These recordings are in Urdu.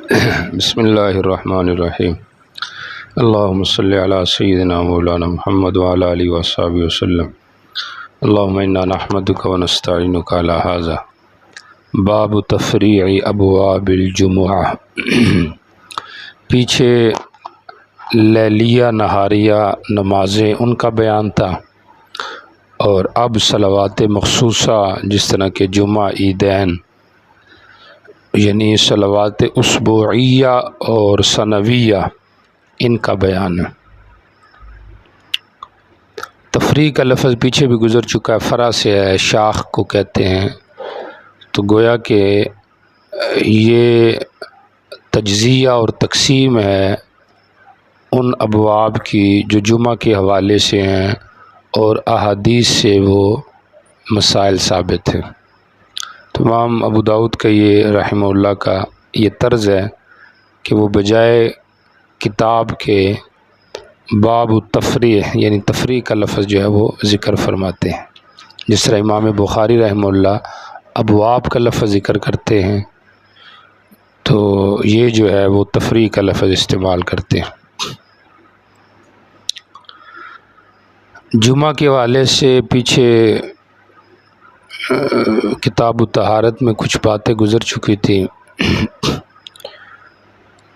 بسم اللہ الرحمن الرحیم اللہم صلی علی سیدنا مولانا محمد وعلی آلہ وصحبہ وسلم اللہم انا نحمدک ونستعینک علی ھذا باب تفریع ابواب الجمعہ۔ پیچھے لیلیہ نہاریہ نمازیں ان کا بیان تھا، اور اب صلوات مخصوصہ جس طرح کہ جمعہ، عیدین، یعنی صلوات اسبوعیہ اور سنویہ، ان کا بیان ہے۔ تفریع کا لفظ پیچھے بھی گزر چکا ہے، فرع سے ہے، شاخ کو کہتے ہیں، تو گویا کہ یہ تجزیہ اور تقسیم ہے ان ابواب کی جو جمعہ کے حوالے سے ہیں اور احادیث سے وہ مسائل ثابت ہیں۔ تو امام ابو داؤد کا یہ رحمہ اللہ کا یہ طرز ہے کہ وہ بجائے کتاب کے باب التفریع یعنی تفریع کا لفظ جو ہے وہ ذکر فرماتے ہیں، جس طرح امام بخاری رحمہ اللہ ابواب کا لفظ ذکر کرتے ہیں، تو یہ جو ہے وہ تفریع کا لفظ استعمال کرتے ہیں۔ جمعہ کے حوالے سے پیچھے کتاب الطہارت میں کچھ باتیں گزر چکی تھی۔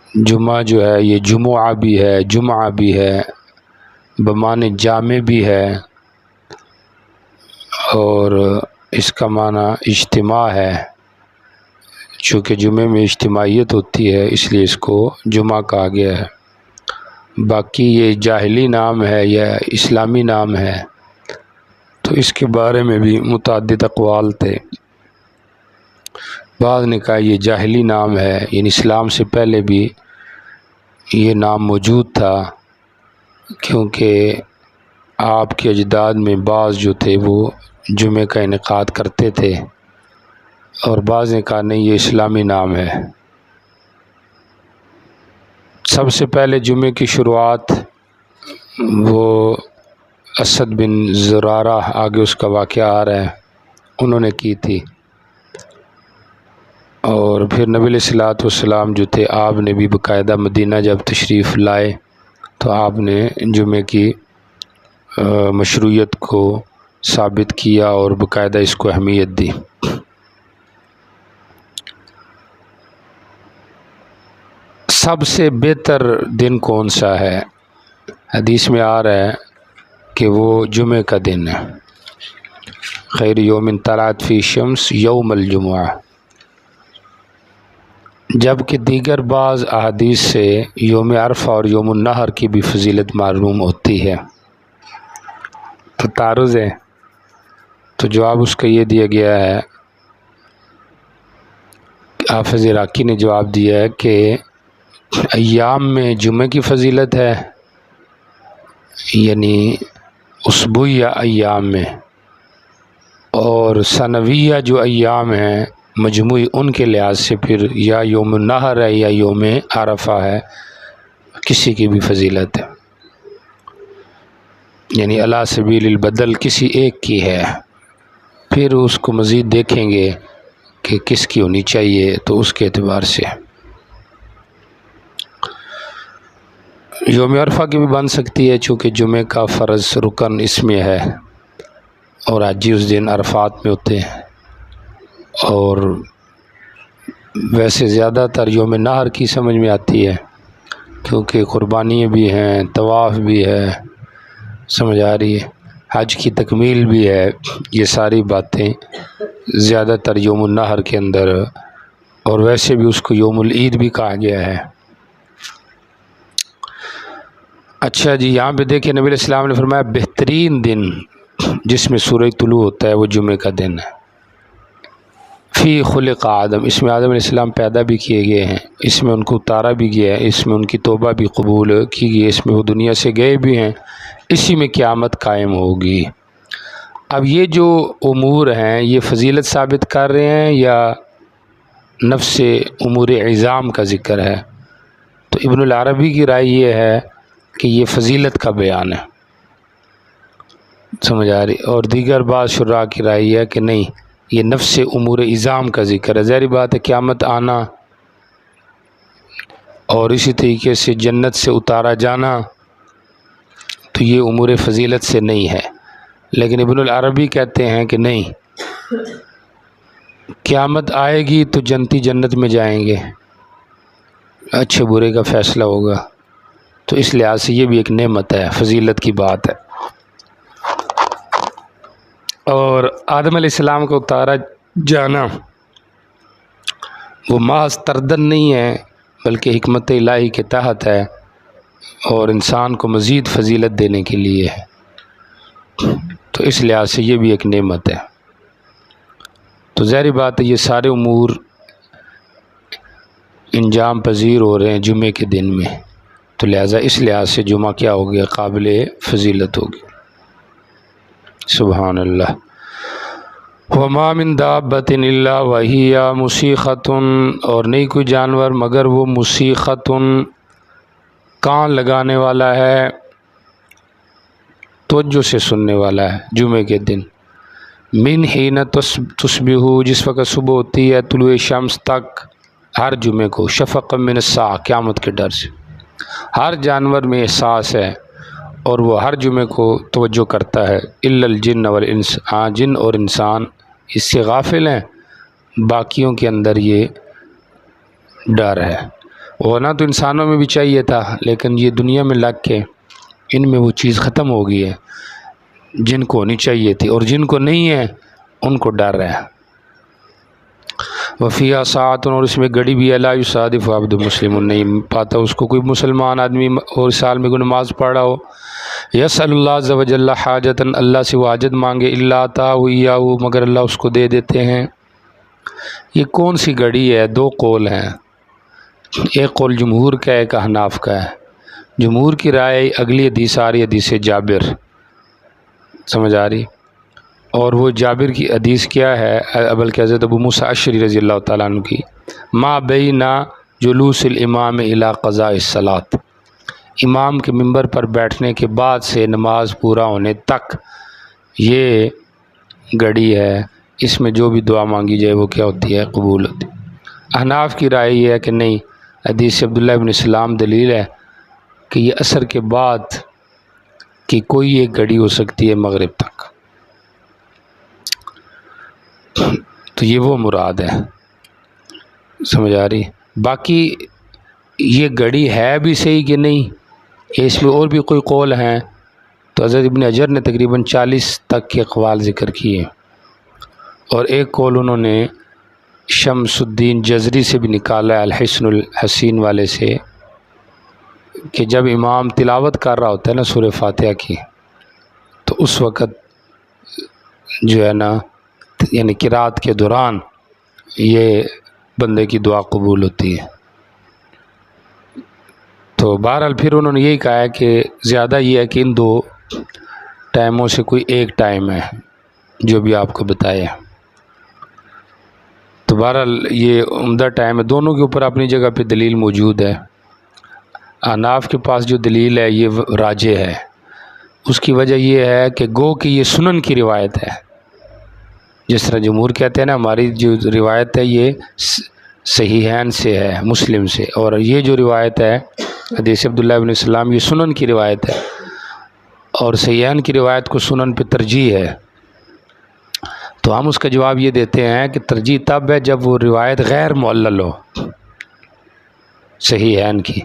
جمعہ جو ہے یہ جمعہ بھی ہے، جمعہ بھی ہے، بمعنی جامع بھی ہے، اور اس کا معنی اجتماع ہے۔ چونکہ جمعے میں اجتماعیت ہوتی ہے اس لیے اس کو جمعہ کہا گیا ہے۔ باقی یہ جاہلی نام ہے یا اسلامی نام ہے، تو اس کے بارے میں بھی متعدد اقوال تھے۔ بعض نے کہا یہ جاہلی نام ہے، یعنی اسلام سے پہلے بھی یہ نام موجود تھا، کیونکہ آپ کے اجداد میں بعض جو تھے وہ جمعے کا انعقاد کرتے تھے، اور بعض نے کہا نہیں یہ اسلامی نام ہے۔ سب سے پہلے جمعے کی شروعات وہ اسد بن زرارہ، آگے اس کا واقعہ آ رہا ہے، انہوں نے کی تھی، اور پھر نبی علیہ الصلوۃ والسلام جو تھے آپ نے بھی باقاعدہ مدینہ جب تشریف لائے تو آپ نے جمعے کی مشروعیت کو ثابت کیا اور باقاعدہ اس کو اہمیت دی۔ سب سے بہتر دن کون سا ہے؟ حدیث میں آ رہا ہے کہ وہ جمعے کا دن ہے، خیر یوم طلعت فی الشمس یوم الجمعہ، جبکہ دیگر بعض احادیث سے یوم عرفہ اور یوم النحر کی بھی فضیلت معلوم ہوتی ہے۔ تو تعارض ہے، تو جواب اس کا یہ دیا گیا ہے، حافظ عراقی نے جواب دیا ہے کہ ایام میں جمعے کی فضیلت ہے، یعنی اسبوعیہ ایام میں، اور سنویہ جو ایام ہیں مجموعی ان کے لحاظ سے پھر یا یوم النحر ہے یا یوم عرفہ ہے، کسی کی بھی فضیلت ہے، یعنی علی سبیل البدل کسی ایک کی ہے، پھر اس کو مزید دیکھیں گے کہ کس کی ہونی چاہیے، تو اس کے اعتبار سے یوم عرفہ کی بھی بن سکتی ہے، چونکہ جمعے کا فرض رکن اس میں ہے، اور حاجی اس دن عرفات میں ہوتے ہیں، اور ویسے زیادہ تر یوم نحر کی سمجھ میں آتی ہے، کیونکہ قربانی بھی ہیں، طواف بھی ہے، سمجھ آ رہی ہے، حج کی تکمیل بھی ہے، یہ ساری باتیں زیادہ تر یوم النحر کے اندر، اور ویسے بھی اس کو یوم العید بھی کہا گیا ہے۔ اچھا جی، یہاں پہ دیکھیں نبی علیہ السلام نے فرمایا بہترین دن جس میں سورج طلوع ہوتا ہے وہ جمعے کا دن ہے۔ فی خلق آدم، اس میں آدم علیہ السلام پیدا بھی کیے گئے ہیں، اس میں ان کو اتارا بھی گیا ہے، اس میں ان کی توبہ بھی قبول کی گئی ہے، اس میں وہ دنیا سے گئے بھی ہیں، اسی میں قیامت قائم ہوگی۔ اب یہ جو امور ہیں یہ فضیلت ثابت کر رہے ہیں یا نفس امور عظام کا ذکر ہے؟ تو ابن العربی کی رائے یہ ہے کہ یہ فضیلت کا بیان ہے، سمجھ آ رہی، اور دیگر بعض شراح کی رائے یہ ہے کہ نہیں، یہ نفس امور عظام کا ذکر ہے۔ ظاہری بات ہے قیامت آنا اور اسی طریقے سے جنت سے اتارا جانا، تو یہ امور فضیلت سے نہیں ہے۔ لیکن ابن العربی کہتے ہیں کہ نہیں، قیامت آئے گی تو جنتی جنت میں جائیں گے، اچھے برے کا فیصلہ ہوگا، تو اس لحاظ سے یہ بھی ایک نعمت ہے، فضیلت کی بات ہے۔ اور آدم علیہ السلام کو اتارا جانا وہ محض تردن نہیں ہے، بلکہ حکمت الہی کے تحت ہے، اور انسان کو مزید فضیلت دینے کے لیے ہے، تو اس لحاظ سے یہ بھی ایک نعمت ہے۔ تو ظاہری بات ہے یہ سارے امور انجام پذیر ہو رہے ہیں جمعے کے دن میں، تو لہٰذا اس لحاظ سے جمعہ کیا ہو گیا، قابل فضیلت ہوگی۔ سبحان اللہ۔ وما من دابۃ الا وہی مسیخۃ، اور نہیں کوئی جانور مگر وہ مسیخۃ، کان لگانے والا ہے، توجہ سے سننے والا ہے جمعے کے دن۔ من حین تصبح، جس وقت صبح ہوتی ہے، طلوع شمس تک، ہر جمعے کو، شفقا من الساعہ، قیامت کے ڈر سے۔ ہر جانور میں احساس ہے اور وہ ہر جمعے کو توجہ کرتا ہے، الا الجن والانس، ہاں جن اور انسان اس سے غافل ہیں، باقیوں کے اندر یہ ڈر ہے۔ ہونا تو انسانوں میں بھی چاہیے تھا، لیکن یہ دنیا میں لگ کے ان میں وہ چیز ختم ہو گئی ہے، جن کو ہونی چاہیے تھی، اور جن کو نہیں ہے ان کو ڈر ہے۔ وفیہا ساعۃ، اور اس میں گھڑی بھی ہے، لا یصادف عبد مسلم، نہیں پاتا اس کو کوئی مسلمان آدمی اور سال میں کوئی نماز پڑھ رہا ہو، یسأل اللہ عز وجل حاجتا، اللہ سے وہ حاجت مانگے، الا اعطاہ ایاہ، مگر اللہ اس کو دے دیتے ہیں۔ یہ کون سی گھڑی ہے؟ دو قول ہیں، ایک قول جمہور کا ہے، ایک احناف کا ہے۔ جمہور کی رائے اگلی حدیث آ رہی، حدیث جابر، سمجھ آ رہی؟ اور وہ جابر کی حدیث کیا ہے؟ بلکہ حضرت ابو موسیٰ اشعری رضی اللہ تعالیٰ عنہ کی، ما بین جلوس الامام الی قضاء الصلاۃ، امام کے ممبر پر بیٹھنے کے بعد سے نماز پورا ہونے تک یہ گھڑی ہے، اس میں جو بھی دعا مانگی جائے وہ کیا ہوتی ہے؟ قبول ہوتی ہے۔ احناف کی رائے یہ ہے کہ نہیں، حدیث عبداللہ ابن سلام دلیل ہے کہ یہ عصر کے بعد کی کوئی ایک گھڑی ہو سکتی ہے مغرب تک، تو یہ وہ مراد ہے، سمجھ آ رہی؟ باقی یہ گھڑی ہے بھی صحیح کہ نہیں، اس میں اور بھی کوئی قول ہیں، تو حضرت ابن حجر نے تقریباً 40 تک کے اقوال ذکر کیے، اور ایک قول انہوں نے شمس الدین جزری سے بھی نکالا ہے، الحسن الحسین والے سے، کہ جب امام تلاوت کر رہا ہوتا ہے نا سورہ فاتحہ کی، تو اس وقت جو ہے نا، یعنی قرات کے دوران یہ بندے کی دعا قبول ہوتی ہے۔ تو بہرحال پھر انہوں نے یہی کہا ہے کہ زیادہ یہ ہے کہ ان دو ٹائموں سے کوئی ایک ٹائم ہے جو بھی آپ کو بتایا، تو بہرحال یہ عمدہ ٹائم ہے، دونوں کے اوپر اپنی جگہ پہ دلیل موجود ہے۔ احناف کے پاس جو دلیل ہے یہ راجح ہے، اس کی وجہ یہ ہے کہ گو کہ یہ سنن کی روایت ہے، جس طرح جمہور کہتے ہیں نا، ہماری جو روایت ہے یہ صحیحین سے ہے، مسلم سے، اور یہ جو روایت ہے حدیث عبداللہ ابن سلام، یہ سنن کی روایت ہے، اور صحیحین کی روایت کو سنن پہ ترجیح ہے، تو ہم اس کا جواب یہ دیتے ہیں کہ ترجیح تب ہے جب وہ روایت غیر معلل ہو صحیحین کی،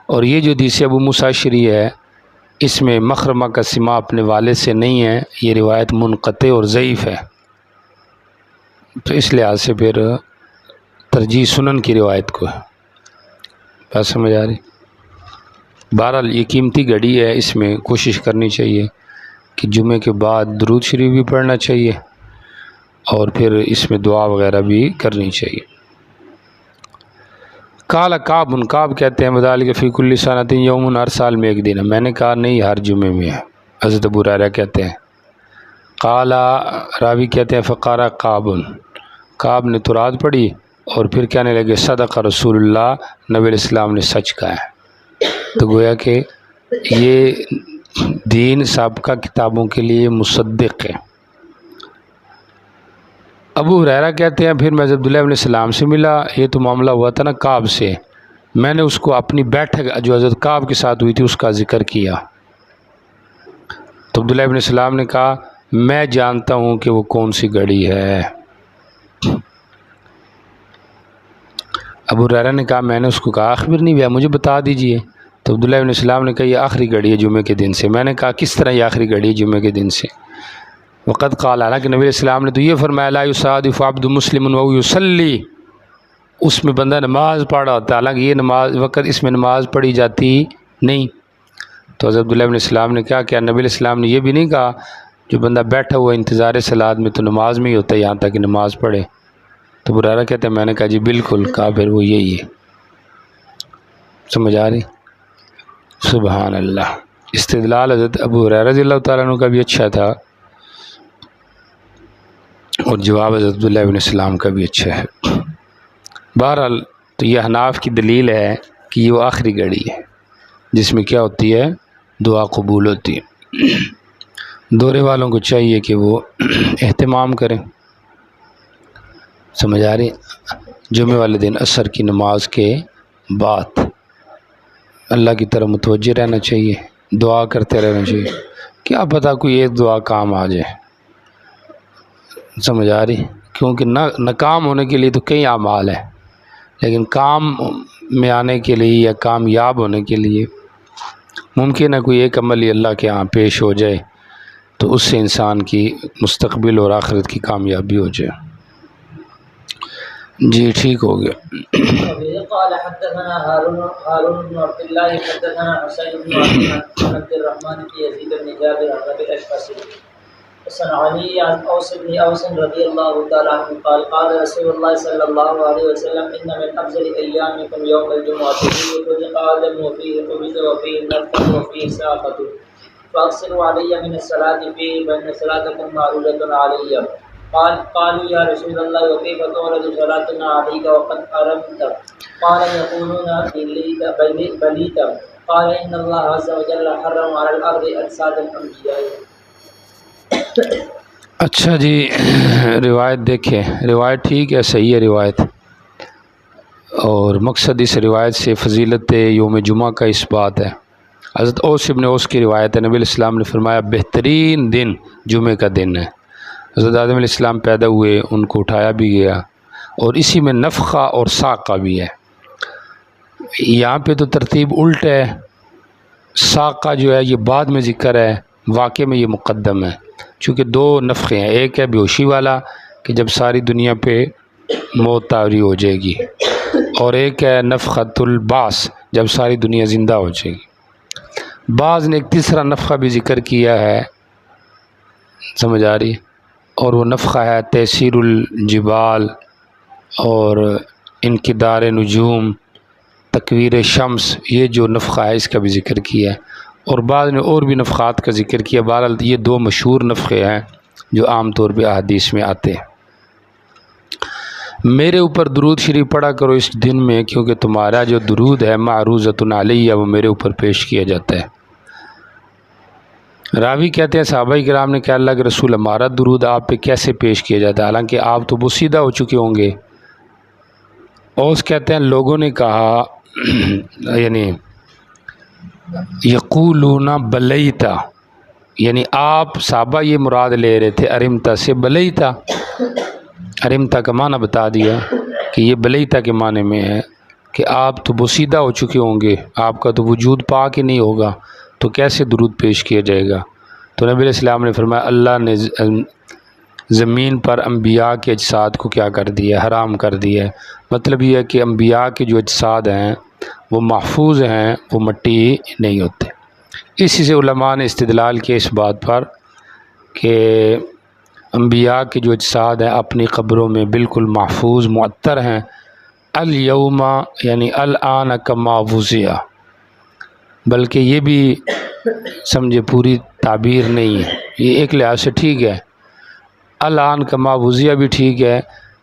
اور یہ جو حدیث ابو موسیٰ اشعری ہے اس میں مخرمہ کا سماع اپنے والد سے نہیں ہے، یہ روایت منقطع اور ضعیف ہے، تو اس لحاظ سے پھر ترجیح سنن کی روایت کو ہے۔ بات سمجھ آ رہی؟ بہرحال یہ قیمتی گھڑی ہے، اس میں کوشش کرنی چاہیے کہ جمعے کے بعد درود شریف بھی پڑھنا چاہیے، اور پھر اس میں دعا وغیرہ بھی کرنی چاہیے۔ قال کعب، کعب کہتے ہیں وذالک فی کل سنۃ یوم، ہر سال میں ایک دن ہے۔ میں نے کہا نہیں، ہر جمعے میں ہے۔ حضرت ابو ہریرہ کہتے ہیں، قال راوی کہتے ہیں فقارہ کعب، کعب نے تراد پڑھی اور پھر کہنے لگے صدق رسول اللہ، نبی علیہ السلام نے سچ کہا ہے۔ تو گویا کہ یہ دین سابقہ کتابوں کے لیے مصدق ہے۔ ابو ہریرہ کہتے ہیں پھر میں عبداللہ ابن سلام سے ملا، یہ تو معاملہ ہوا تھا نا کعب سے، میں نے اس کو اپنی بیٹھک جو حضرت کعب کے ساتھ ہوئی تھی اس کا ذکر کیا، تو عبداللہ ابن سلام نے کہا میں جانتا ہوں کہ وہ کون سی گھڑی ہے۔ ابو ہریرہ نے کہا میں نے اس کو کہا اخبرنی بہا، مجھے بتا دیجئے۔ تو عبداللہ ابن سلام نے کہا یہ آخری گھڑی ہے جمعے کے دن سے۔ میں نے کہا کس طرح یہ آخری گھڑی ہے جمعے کے دن سے؟ وقد قال، حالانکہ نبی علیہ السلام نے تو یہ فرمایا لا یصادف عبد مسلم وهو یصلی، اس میں بندہ نماز پڑھا ہوتا ہے، حالانکہ یہ نماز وقت اس میں نماز پڑھی جاتی نہیں۔ تو حضرت عبداللہ ابن السلام نے کہا کیا نبی علیہ السلام نے یہ بھی نہیں کہا جو بندہ بیٹھا ہوا انتظار صلاۃ میں تو نماز میں ہی ہوتا ہے یہاں تک کہ نماز پڑھے؟ تو ابو ہریرہ کہتے ہیں میں نے کہا جی بالکل، کہا پھر وہ یہی ہے۔ سمجھ آ رہی؟ سبحان اللہ۔ استدلال حضرت ابو ہریرہ رضی اللہ تعالیٰ عنہ کا بھی اچھا تھا اور جواب حضرت عبداللہ ابن السلام کا بھی اچھا ہے۔ بہرحال تو یہ حناف کی دلیل ہے کہ یہ وہ آخری گھڑی ہے جس میں کیا ہوتی ہے؟ دعا قبول ہوتی ہے۔ دورے والوں کو چاہیے کہ وہ اہتمام کریں۔ سمجھ آ رہی؟ جمعے والے دن عصر کی نماز کے بعد اللہ کی طرف متوجہ رہنا چاہیے، دعا کرتے رہنا چاہیے، کیا پتہ کوئی ایک دعا کام آ جائے۔ سمجھ آ رہی؟ کیونکہ ناکام ہونے کے لیے تو کئی اعمال ہیں، لیکن کام میں آنے کے لیے یا کامیاب ہونے کے لیے ممکن ہے کوئی ایک عمل ہی اللہ کے ہاں پیش ہو جائے تو اس سے انسان کی مستقبل اور آخرت کی کامیابی ہو جائے۔ جی ٹھیک ہو گیا۔ قال حدثنا هارون بن عبد الله حدثنا حسين بن عبد الرحمن بن يزيد بن جابر عن ابي الاشعث الصنعاني عن اوس بن اوس رضي الله تعالى عنه قال قال رسول الله صلى الله عليه وسلم ان من افضل ايامكم يوم الجمعه فيه خلق ادم وفيه قبض وفيه نفخ وفيه ساقط فاغسلوا علي من الصلاه فيه فان صلاتكم معروضه علي قالوا يا رسول الله وكيف تورد صلاتنا عليك وقد أرمت؟ قال يقولون بليت. قال إن الله عز وجل حرم على الأرض أجساد الأنبياء. اچھا جی، روایت دیکھیں، روایت ٹھیک ہے، صحیح ہے روایت، اور مقصد اس روایت سے فضیلت یوم جمعہ کا اس بات ہے۔ حضرت اوس ابن اوس کی روایت ہے، نبی علیہ السلام نے فرمایا بہترین دن جمعے کا دن ہے۔ حضرت آدم علیہ السلام پیدا ہوئے، ان کو اٹھایا بھی گیا، اور اسی میں نفخہ اور ساقہ بھی ہے۔ یہاں پہ تو ترتیب الٹ ہے، ساقہ جو ہے یہ بعد میں ذکر ہے، واقع میں یہ مقدم ہے، چونکہ دو نفخے ہیں، ایک ہے بیہوشی والا کہ جب ساری دنیا پہ موت طاری ہو جائے گی، اور ایک ہے نفخۃ البعث جب ساری دنیا زندہ ہو جائے گی۔ بعض نے ایک تیسرا نفخہ بھی ذکر کیا ہے، سمجھ آ رہی، اور وہ نفخہ ہے تیسیر الجبال اور انکدار نجوم، تکویر شمس، یہ جو نفخہ ہے اس کا بھی ذکر کیا ہے، اور بعض نے اور بھی نفخات کا ذکر کیا۔ بہرحال یہ دو مشہور نفخے ہیں جو عام طور پہ احادیث میں آتے ہیں۔ میرے اوپر درود شریف پڑھا کرو اس دن میں، کیونکہ تمہارا جو درود ہے معروضۃ علیہ وہ میرے اوپر پیش کیا جاتا ہے۔ راوی کہتے ہیں صحابہ کرام نے کہا اللہ کے رسول ہمارا درود آپ پہ کیسے پیش کیا جاتا ہے، حالانکہ آپ تو بوسیدہ ہو چکے ہوں گے۔ اوس کہتے ہیں لوگوں نے کہا یعنی یقولون بلیتا، یعنی آپ صحابہ یہ مراد لے رہے تھے ارمتا سے، بلیتا، ارمتا کا معنی بتا دیا کہ یہ بلیتا کے معنی میں ہے کہ آپ تو بوسیدہ ہو چکے ہوں گے، آپ کا تو وجود پاک ہی نہیں ہوگا، تو کیسے درود پیش کیا جائے گا؟ تو نبی علیہ السلام نے فرمایا اللہ نے زمین پر انبیاء کے اجساد کو کیا کر دیا، حرام کر دیا ہے۔ مطلب یہ ہے کہ انبیاء کے جو اجساد ہیں وہ محفوظ ہیں، وہ مٹی نہیں ہوتے۔ اسی سے علماء نے استدلال کیا اس بات پر کہ انبیاء کے جو اجساد ہیں اپنی قبروں میں بالکل محفوظ معطر ہیں، الیوم یعنی الآن کما وضع، بلکہ یہ بھی سمجھے پوری تعبیر نہیں ہے، یہ ایک لحاظ سے ٹھیک ہے، الآن کما وضع بھی ٹھیک ہے،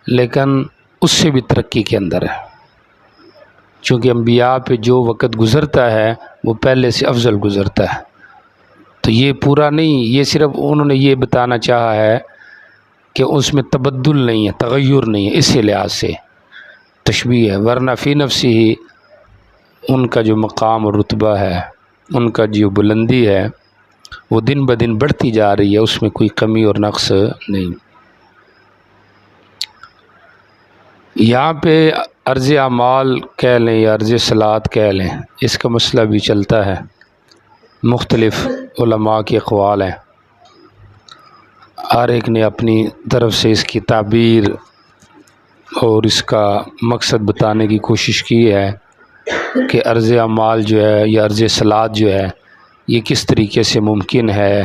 لیکن اس سے بھی ترقی کے اندر ہے، چونکہ انبیاء پہ جو وقت گزرتا ہے وہ پہلے سے افضل گزرتا ہے، تو یہ پورا نہیں، یہ صرف انہوں نے یہ بتانا چاہا ہے کہ اس میں تبدل نہیں ہے، تغیر نہیں ہے، اسی لحاظ سے تشبیہ ہے، ورنہ فی نفسی ہی ان کا جو مقام اور رتبہ ہے، ان کا جو بلندی ہے، وہ دن بدن بڑھتی جا رہی ہے، اس میں کوئی کمی اور نقص نہیں۔ یہاں پہ عرض اعمال کہہ لیں یا عرض صلات کہہ لیں، اس کا مسئلہ بھی چلتا ہے، مختلف علماء کے اقوال ہیں، ہر ایک نے اپنی طرف سے اس کی تعبیر اور اس کا مقصد بتانے کی کوشش کی ہے کہ عرض اعمال جو ہے یا عرض صلات جو ہے یہ کس طریقے سے ممکن ہے۔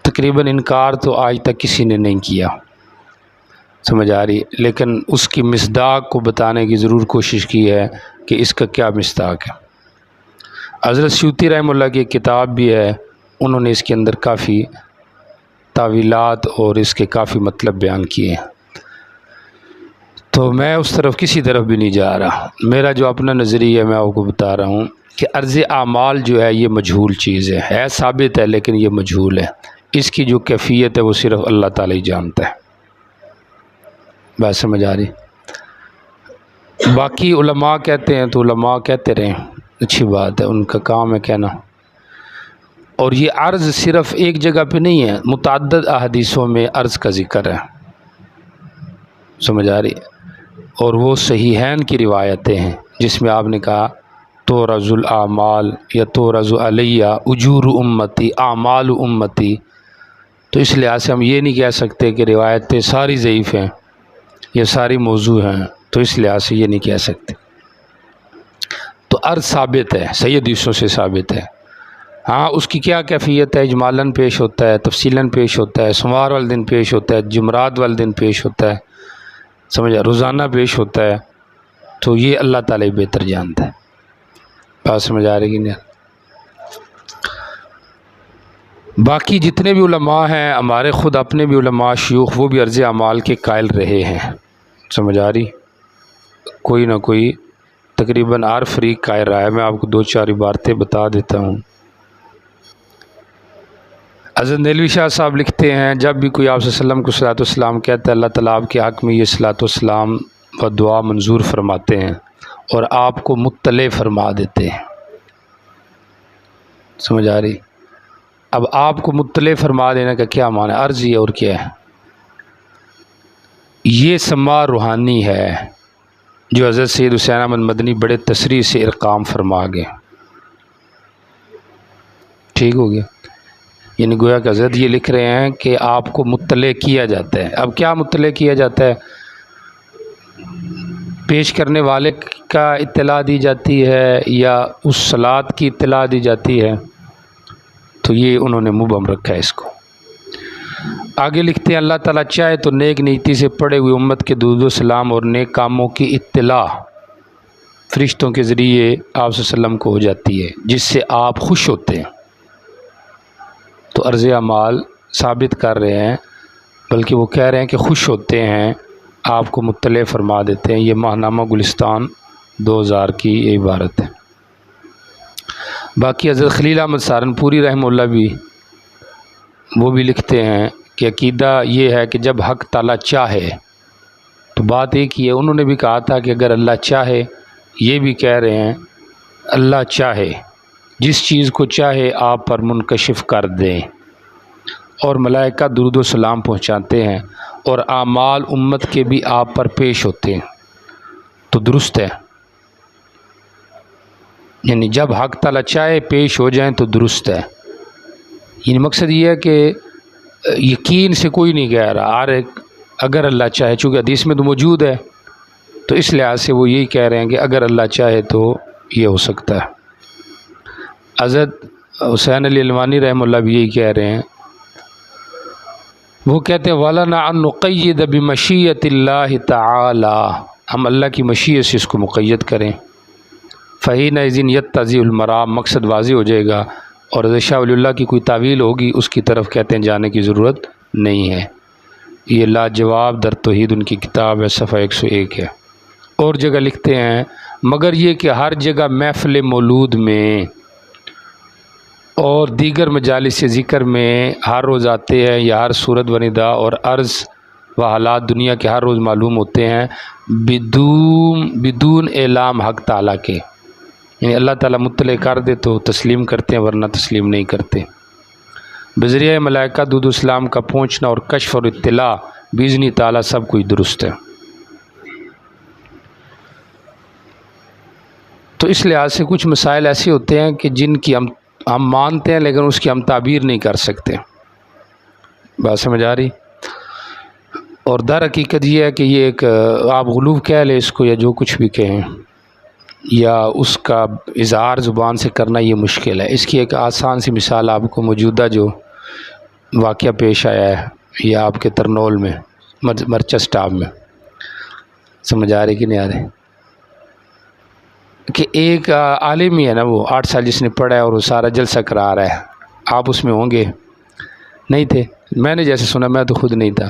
تقریباً انکار تو آج تک کسی نے نہیں کیا، سمجھ آ رہی، لیکن اس کی مصداق کو بتانے کی ضرور کوشش کی ہے کہ اس کا کیا مصداق ہے۔ حضرت سیوطی رحمہ اللہ کی ایک کتاب بھی ہے، انہوں نے اس کے اندر کافی تاویلات اور اس کے کافی مطلب بیان کیے ہیں، تو میں اس طرف کسی طرف بھی نہیں جا رہا۔ میرا جو اپنا نظریہ ہے میں آپ کو بتا رہا ہوں کہ عرض اعمال جو ہے یہ مجہول چیز ہے ثابت ہے لیکن یہ مجہول ہے، اس کی جو کیفیت ہے وہ صرف اللہ تعالی ہی جانتا ہے۔ بات سمجھ آ رہی؟ باقی علماء کہتے ہیں تو علماء کہتے رہیں، اچھی بات ہے، ان کا کام ہے کہنا۔ اور یہ عرض صرف ایک جگہ پہ نہیں ہے، متعدد احادیثوں میں عرض کا ذکر ہے، سمجھ آ رہی ہے، اور وہ صحیحین کی روایتیں ہیں جس میں آپ نے کہا تورز الاعمال یا تورز علیہ اجور امتی اعمال امتی، تو اس لحاظ سے ہم یہ نہیں کہہ سکتے کہ روایتیں ساری ضعیف ہیں یہ ساری موضوع ہیں، تو اس لحاظ سے یہ نہیں کہہ سکتے۔ تو عرض ثابت ہے، صحیح حدیثوں سے ثابت ہے۔ ہاں اس کی کیا کیفیت ہے، اجمالاً پیش ہوتا ہے، تفصیلاً پیش ہوتا ہے، سوموار والے دن پیش ہوتا ہے، جمعرات والے دن پیش ہوتا ہے، سمجھا، روزانہ پیش ہوتا ہے، تو یہ اللہ تعالی بہتر جانتا ہے۔ بات سمجھ آ رہی کہ نہیں؟ باقی جتنے بھی علماء ہیں، ہمارے خود اپنے بھی علماء شیوخ، وہ بھی عرض اعمال کے قائل رہے ہیں، سمجھ آ رہی، کوئی نہ کوئی تقریباً ہر فریق قائل رہا ہے۔ میں آپ کو دو چار عبارتیں بتا دیتا ہوں۔ حضرت نیلوی شاہ صاحب لکھتے ہیں جب بھی کوئی آپ صلی اللہ علیہ وسلم کو صلاۃ والسلام کہتا ہے، اللہ تعالیٰ آپ کے حق میں یہ صلاۃ والسلام و دعا منظور فرماتے ہیں اور آپ کو مطلع فرما دیتے ہیں، سمجھ آ رہی۔ اب آپ کو مطلع فرما دینے کا کیا معنی ہے؟ عرض یہ اور کیا ہے، یہ سما روحانی ہے جو حضرت سید حسین احمد مدنی بڑے تصریح سے ارقام فرما گئے، ٹھیک ہو گیا، یعنی گویا کہ حضرت یہ لکھ رہے ہیں کہ آپ کو مطلع کیا جاتا ہے۔ اب کیا مطلع کیا جاتا ہے؟ پیش کرنے والے کا اطلاع دی جاتی ہے یا اس صلاۃ کی اطلاع دی جاتی ہے، تو یہ انہوں نے مبہم رکھا ہے اس کو۔ آگے لکھتے ہیں اللہ تعالیٰ چاہے تو نیک نیتی سے پڑے ہوئے امت کے درود و سلام اور نیک کاموں کی اطلاع فرشتوں کے ذریعے آپ صلی اللہ علیہ وسلم کو ہو جاتی ہے، جس سے آپ خوش ہوتے ہیں۔ تو عرض اعمال ثابت کر رہے ہیں، بلکہ وہ کہہ رہے ہیں کہ خوش ہوتے ہیں، آپ کو مطلع فرما دیتے ہیں۔ یہ ماہنامہ گلستان 2000 کی یہ عبارت ہے۔ باقی حضرت خلیل احمد سہارنپوری رحمہ اللہ بھی وہ بھی لکھتے ہیں کہ عقیدہ یہ ہے کہ جب حق تعالیٰ چاہے، تو بات ایک ہی ہے، انہوں نے بھی کہا تھا کہ اگر اللہ چاہے، یہ بھی کہہ رہے ہیں اللہ چاہے، جس چیز کو چاہے آپ پر منکشف کر دیں، اور ملائکہ درود و سلام پہنچاتے ہیں اور اعمال امت کے بھی آپ پر پیش ہوتے ہیں، تو درست ہے، یعنی جب حق تعالیٰ چاہے پیش ہو جائیں تو درست ہے۔ یعنی مقصد یہ ہے کہ یقین سے کوئی نہیں کہہ رہا، ہر ایک اگر اللہ چاہے، چونکہ حدیث میں تو موجود ہے، تو اس لحاظ سے وہ یہی کہہ رہے ہیں کہ اگر اللہ چاہے تو یہ ہو سکتا ہے۔ حضرت حسین علی الوانی رحمہ اللہ بھی یہی کہہ رہے ہیں، وہ کہتے ہیں وَلَنَا أَن نُقَيِّدَ بِمَشِيَّةِ اللَّهِ تَعَالَى، ہم اللہ کی مشیت سے اس کو مقید کریں، فَحِينَئِذٍ يَتَّضِحُ الْمَرَامُ، مقصد واضح ہو جائے گا، اور حضرت شاہ ولی اللہ کی کوئی تعویل ہوگی اس کی طرف کہتے ہیں جانے کی ضرورت نہیں ہے۔ یہ لاجواب در توحید ان کی کتاب ہے، صفحہ 101 ہے۔ اور جگہ لکھتے ہیں مگر یہ کہ ہر جگہ محفل مولود میں اور دیگر مجالس ذکر میں ہر روز آتے ہیں یا ہر صورت و ندا اور عرض و حالات دنیا کے ہر روز معلوم ہوتے ہیں، بدون اعلام حق تعالیٰ کے، یعنی اللہ تعالیٰ مطلع کر دے تو تسلیم کرتے ہیں ورنہ تسلیم نہیں کرتے۔ بذریعہ ملائکہ دودھ اسلام کا پہنچنا اور کشف اور اطلاع باذن تعالیٰ سب کچھ درست ہے۔ تو اس لحاظ سے کچھ مسائل ایسے ہوتے ہیں کہ جن کی ہم مانتے ہیں لیکن اس کی ہم تعبیر نہیں کر سکتے۔ بات سمجھ آ رہی؟ اور در حقیقت یہ ہے کہ یہ ایک آپ غلو کہہ لیں اس کو یا جو کچھ بھی کہیں، یا اس کا اظہار زبان سے کرنا یہ مشکل ہے۔ اس کی ایک آسان سی مثال آپ کو موجودہ جو واقعہ پیش آیا ہے یا آپ کے ترنول میں مرچہ سٹاپ میں، سمجھ آ رہی کہ نہیں آ رہی؟ کہ ایک عالم ہی ہے نا، وہ 8 سال جس نے پڑھا ہے اور وہ سارا جلسہ کرا رہا ہے، آپ اس میں ہوں گے نہیں تھے، میں نے جیسے سنا، میں تو خود نہیں تھا۔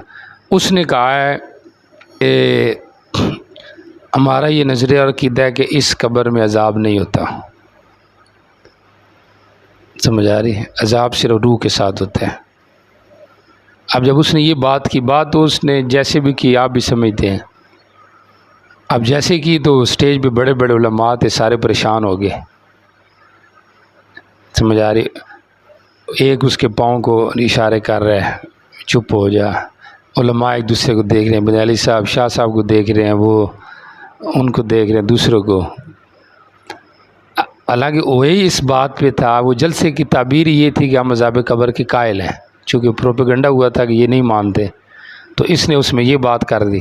اس نے کہا ہے کہ ہمارا یہ نظریہ اور عقیدہ ہے کہ اس قبر میں عذاب نہیں ہوتا۔ سمجھ آ رہی ہے؟ عذاب صرف روح کے ساتھ ہوتا ہے۔ اب جب اس نے یہ بات کی، بات تو اس نے جیسے بھی کی، آپ بھی سمجھتے ہیں، اب جیسے کی تو اسٹیج پہ بڑے بڑے علماء تھے، سارے پریشان ہو گئے۔ سمجھ آ رہی؟ ایک اس کے پاؤں کو اشارے کر رہے ہیں، چپ ہو جا۔ علماء ایک دوسرے کو دیکھ رہے ہیں، بن علی صاحب شاہ صاحب کو دیکھ رہے ہیں، وہ ان کو دیکھ رہے ہیں، دوسروں کو۔ حالانکہ وہی اس بات پہ تھا، وہ جلسے کی تعبیر یہ تھی کہ ہم عذاب قبر کے قائل ہیں، چونکہ پروپیگنڈا ہوا تھا کہ یہ نہیں مانتے، تو اس نے اس میں یہ بات کر دی۔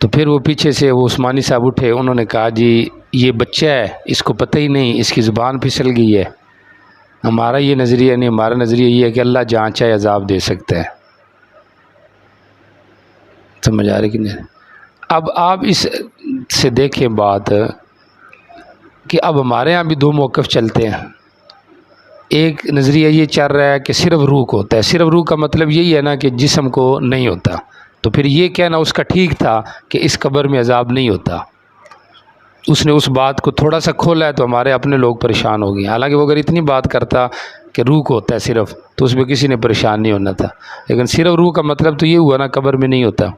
تو پھر وہ پیچھے سے وہ عثمانی صاحب اٹھے، انہوں نے کہا جی یہ بچہ ہے، اس کو پتہ ہی نہیں، اس کی زبان پھسل گئی ہے، ہمارا یہ نظریہ نہیں، ہمارا نظریہ یہ ہے کہ اللہ جہاں چاہے عذاب دے سکتا ہے۔ سمجھ آ رہی کہ نہیں؟ اب آپ اس سے دیکھیں بات کہ اب ہمارے ہاں بھی دو موقف چلتے ہیں۔ ایک نظریہ یہ چل رہا ہے کہ صرف روح کو ہوتا ہے، صرف روح کا مطلب یہی ہے نا کہ جسم کو نہیں ہوتا، تو پھر یہ کہنا اس کا ٹھیک تھا کہ اس قبر میں عذاب نہیں ہوتا۔ اس نے اس بات کو تھوڑا سا کھولا ہے تو ہمارے اپنے لوگ پریشان ہو گئے۔ حالانکہ وہ اگر اتنی بات کرتا کہ روح کو ہوتا ہے صرف، تو اس میں کسی نے پریشان نہیں ہونا تھا، لیکن صرف روح کا مطلب تو یہ ہوا نا قبر میں نہیں ہوتا۔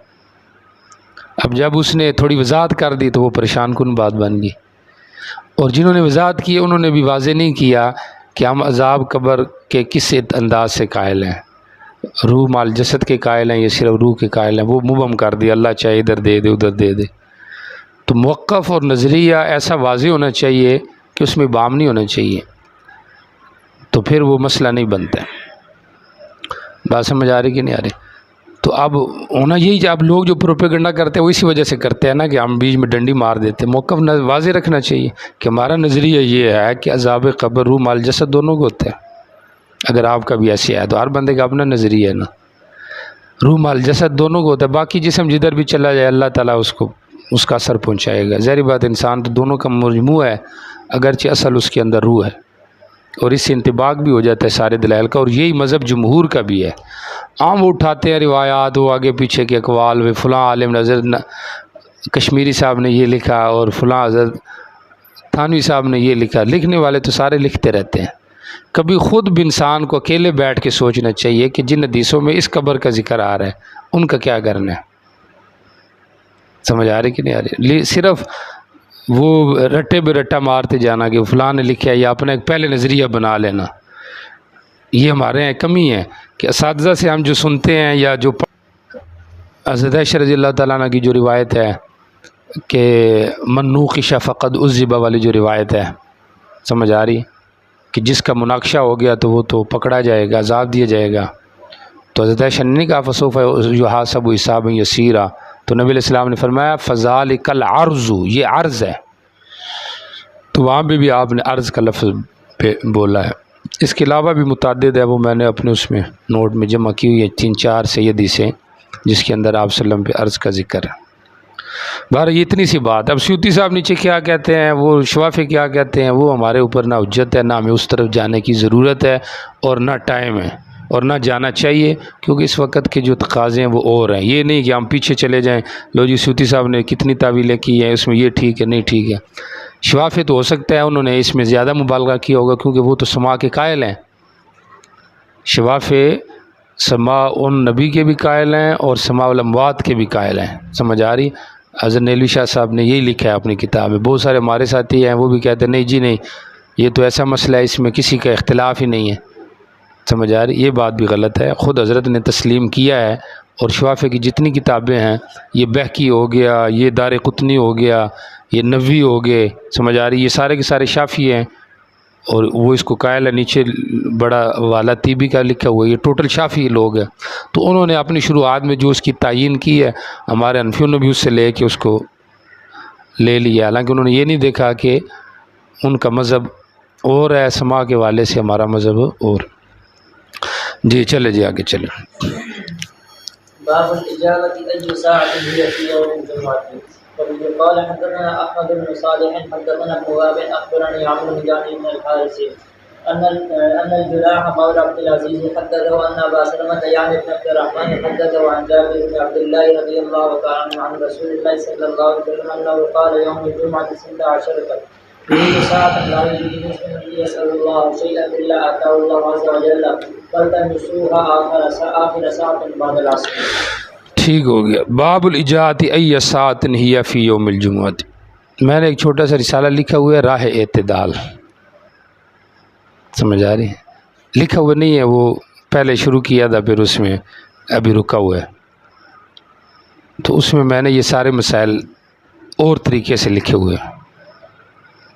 اب جب اس نے تھوڑی وضاحت کر دی تو وہ پریشان کن بات بن گئی، اور جنہوں نے وضاحت کی انہوں نے بھی واضح نہیں کیا کہ ہم عذاب قبر کے کس انداز سے قائل ہیں، روح مال جسد کے قائل ہیں یا صرف روح کے قائل ہیں، وہ مبہم کر دیا، اللہ چاہے ادھر دے دے ادھر دے دے۔ تو موقف اور نظریہ ایسا واضح ہونا چاہیے کہ اس میں بام نہیں ہونا چاہیے، تو پھر وہ مسئلہ نہیں بنتا ہے۔ بات سمجھ آ رہی کہ نہیں آ رہی؟ تو اب ہونا یہی، اب لوگ جو پروپیگنڈا کرتے ہیں وہ اسی وجہ سے کرتے ہیں نا کہ ہم بیچ میں ڈنڈی مار دیتے ہیں۔ موقف واضح رکھنا چاہیے کہ ہمارا نظریہ یہ ہے کہ عذاب قبر روح مال جسد دونوں کو ہوتا ہے۔ اگر آپ کا بھی ایسے ہے تو ہر بندے کا اپنا نظریہ ہے نا، روح مال جسد دونوں کو ہوتا ہے، باقی جسم جدھر بھی چلا جائے اللہ تعالیٰ اس کا اثر پہنچائے گا۔ ظاہری بات انسان تو دونوں کا مجموعہ ہے، اگرچہ اصل اس کے اندر روح ہے، اور اس سے انطباق بھی ہو جاتا ہے سارے دلائل کا، اور یہی مذہب جمہور کا بھی ہے۔ عام وہ اٹھاتے ہیں روایات، وہ آگے پیچھے کے اقوال، وہ فلاں عالم حضرت کشمیری صاحب نے یہ لکھا اور فلاں حضرت تھانوی صاحب نے یہ لکھا۔ لکھنے والے تو سارے لکھتے رہتے ہیں، کبھی خود بھی انسان کو اکیلے بیٹھ کے سوچنا چاہیے کہ جن حدیثوں میں اس قبر کا ذکر آ رہا ہے ان کا کیا کرنا ہے۔ سمجھ آ رہی کہ نہیں آ رہی؟ صرف وہ رٹے بے رٹا مارتے جانا کہ فلاں نے لکھا ہے یا اپنا ایک پہلے نظریہ بنا لینا، یہ ہمارے یہاں کمی ہے کہ اساتذہ سے ہم جو سنتے ہیں یا جو حضرت عائشہ رضی اللہ تعالیٰ عنہ کی جو روایت ہے کہ من نوقش فقد عذب والی جو روایت ہے، سمجھ آ رہی کہ جس کا مناقشہ ہو گیا تو وہ تو پکڑا جائے گا، عذاب دیا جائے گا۔ تو حضرت عائشہ نے نہیں کہا فسوف یحاسب حسابا یسیرا، تو نبی علیہ السلام نے فرمایا فذالک العرض، یہ عرض ہے۔ تو وہاں پہ بھی آپ نے عرض کا لفظ بولا ہے۔ اس کے علاوہ بھی متعدد ہے، وہ میں نے اپنے اس میں نوٹ میں جمع کی ہوئی ہے 3-4 سے حدیثیں جس کے اندر آپ صلی اللہ علیہ وسلم پہ عرض کا ذکر ہے۔ بہر یہ اتنی سی بات۔ اب سیوطی صاحب نیچے کیا کہتے ہیں، وہ شوافی کیا کہتے ہیں، وہ ہمارے اوپر نہ حجت ہے، نہ ہمیں اس طرف جانے کی ضرورت ہے اور نہ ٹائم ہے اور نہ جانا چاہیے، کیونکہ اس وقت کے جو تقاضے ہیں وہ اور ہیں۔ یہ نہیں کہ ہم پیچھے چلے جائیں، لو جی سیوطی صاحب نے کتنی تعویلیں کی ہیں، اس میں یہ ٹھیک ہے نہیں ٹھیک ہے۔ شوافی تو ہو سکتا ہے انہوں نے اس میں زیادہ مبالغہ کیا ہوگا کیونکہ وہ تو سما کے قائل ہیں۔ شوافی سما ان نبی کے بھی قائل ہیں اور سماع الاموات کے بھی قائل ہیں. سمجھ آ رہی؟ حضرت نیلوی شاہ صاحب نے یہی لکھا ہے اپنی کتاب میں. بہت سارے ہمارے ساتھی ہیں وہ بھی کہتے ہیں نہیں جی نہیں، یہ تو ایسا مسئلہ ہے، اس میں کسی کا اختلاف ہی نہیں ہے. سمجھ آ رہی؟ یہ بات بھی غلط ہے. خود حضرت نے تسلیم کیا ہے، اور شوافی کی جتنی کتابیں ہیں، یہ بہکی ہو گیا، یہ دار قطنی ہو گیا، یہ نووی ہو گئے، سمجھ آ رہی، یہ سارے کے سارے شافی ہیں، اور وہ اس کو قائل ہے. نیچے بڑا والا طیبی کا لکھا ہوا ہے، یہ ٹوٹل شافی لوگ ہیں. تو انہوں نے اپنی شروعات میں جو اس کی تعیین کی ہے، ہمارے حنفیوں نے بھی اس سے لے کے اس کو لے لیا. حالانکہ انہوں نے یہ نہیں دیکھا کہ ان کا مذہب اور ہے، سما کے والے سے ہمارا مذہب اور. جی چلے جی آگے چلے. باب الإجابة أي ساعة هي في يوم الجمعة. وبه قال حدثنا أحمد بن صالح حدثنا ابن وهب أخبرني عمرو بن جابر بن الحارث أن الجلاح مولى عبد العزيز حدثه أن أبا سلمة يعني بن عبد الرحمن حدثه عن جابر بن عبد الله رضي الله تعالى عنه عن رسول الله صلى الله عليه وسلم أنه قال يوم الجمعة 16 يريد ساعة لا يجد مسلم يسأل الله شيئا إلا آتاه الله عز وجل فالتمسوها آخر ساعة بعد العصر. ٹھیک ہو گیا. باب الاجاعت ای ساعت ہی فی یوم الجمعۃ. میں نے ایک چھوٹا سا رسالہ لکھا ہوا ہے راہ اعتدال. سمجھ آ رہی ہے؟ لکھا ہوا نہیں ہے، وہ پہلے شروع کیا تھا پھر اس میں ابھی رکا ہوا ہے. تو اس میں نے یہ سارے مسائل اور طریقے سے لکھے ہوئے ہیں.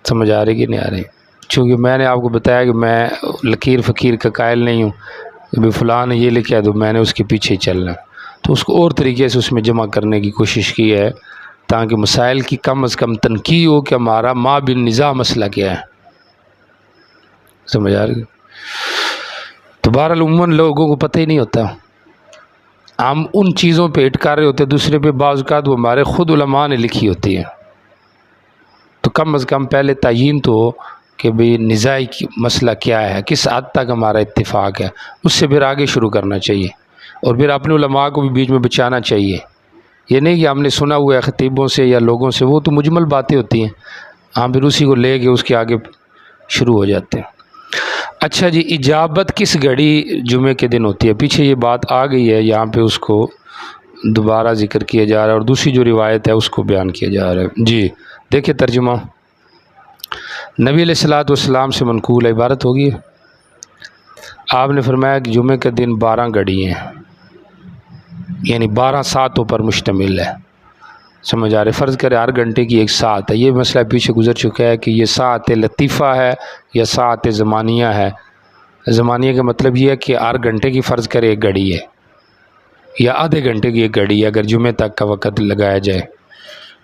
سمجھ آ رہی کہ نہیں آ رہی؟ چونکہ میں نے آپ کو بتایا کہ میں لکیر فقیر کا قائل نہیں ہوں، ابھی فلاں نے یہ لکھا ہے تو میں نے اس کے پیچھے ہی چلنا. تو اس کو اور طریقے سے اس میں جمع کرنے کی کوشش کی ہے تاکہ مسائل کی کم از کم تنقید ہو کہ ہمارا ما بالنظام مسئلہ کیا ہے. سمجھ آ رہی؟ تو بہرحال عموماً لوگوں کو پتہ ہی نہیں ہوتا، ہم ان چیزوں پہ اٹکا رہے ہوتے دوسرے پہ. بعض اوقات وہ ہمارے خود علماء نے لکھی ہوتی ہے. تو کم از کم پہلے تعیین تو ہو کہ بھئی نزاعی کی مسئلہ کیا ہے، کس حد تک ہمارا اتفاق ہے، اس سے پھر آگے شروع کرنا چاہیے. اور پھر اپنے علماء کو بھی بیچ میں بچانا چاہیے. یہ نہیں کہ ہم نے سنا ہوا ہے خطیبوں سے یا لوگوں سے، وہ تو مجمل باتیں ہوتی ہیں، ہم پھر اسی کو لے کے اس کے آگے شروع ہو جاتے ہیں. اچھا جی، اجابت کس گھڑی جمعے کے دن ہوتی ہے؟ پیچھے یہ بات آ گئی ہے، یہاں پہ اس کو دوبارہ ذکر کیا جا رہا ہے، اور دوسری جو روایت ہے اس کو بیان کیا جا رہا ہے. جی دیکھیں ترجمہ. نبی علیہ الصلوۃ والسلام سے منقول ہے، عبارت ہوگی. آپ نے فرمایا کہ جمعے کے دن 12 گھڑی ہیں، یعنی 12 ساعتوں پر مشتمل ہے. سمجھ آ رہے؟ فرض کرے ہر گھنٹے کی ایک ساعت ہے. یہ مسئلہ پیچھے گزر چکا ہے کہ یہ ساعت لطیفہ ہے یا ساعت زمانیہ ہے. زمانیہ کا مطلب یہ ہے کہ ہر گھنٹے کی فرض کرے ایک گھڑی ہے، یا آدھے گھنٹے کی ایک گھڑی ہے اگر جمعے تک کا وقت لگایا جائے.